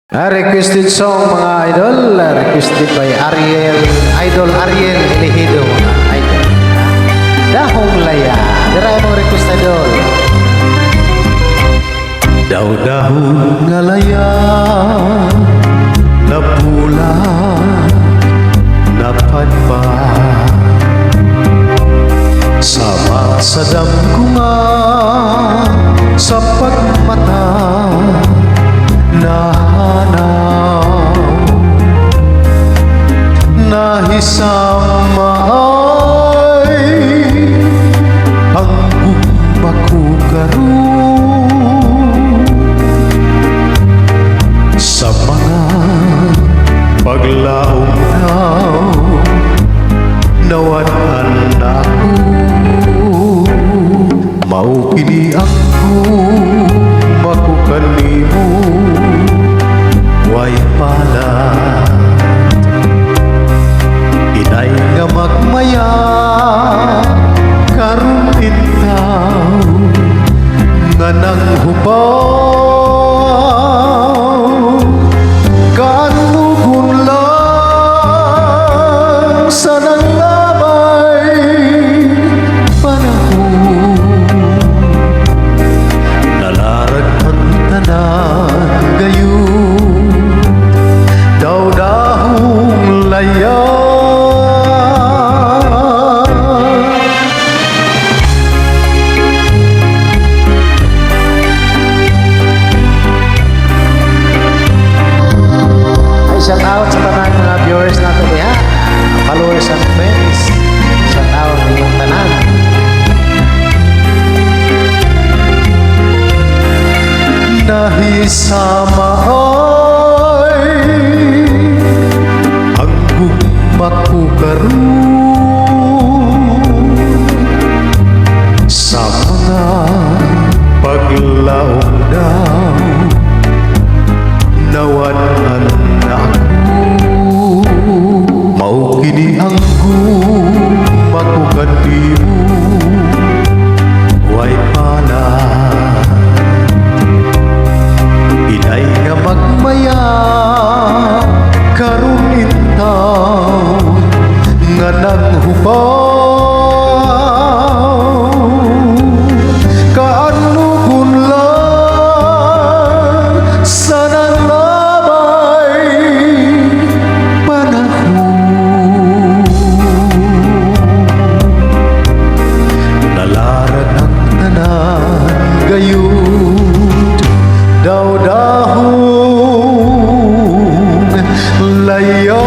Requested song mga idol, requested by Idol Ariel Elegido mga idol. Dahong Laya, dira mong request idol. Daw-dahong nga laya, napula, napadpa, sama sa damgunga, sa pagmata, nahanaw, nahisama ay ang gumbakugaru sa mga paglaong daw nawanan ako. Maupili ako makukanimo way pala inay nga magmaya karon intaw nga nang hubaw kanugon lang sa nanglamay panahon nalarag ang tanan gayon daw-dahong laya. Shout out sa tanan mga viewers natin diha, followers and friends. Shout out ninyong tanan. Nahisama ay ang gumbakugaru sa mga paglaong daw nawanan ako. Maukini ang gumbakugandimu way pala inay nga magmaya karon intaw nga naghubaw kaanugon lang sa nanglamay panahon nalarag ang tanan gayon daw-dahong laya.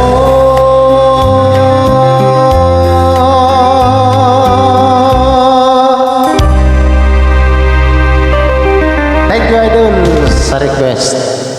Thank you idol sa request.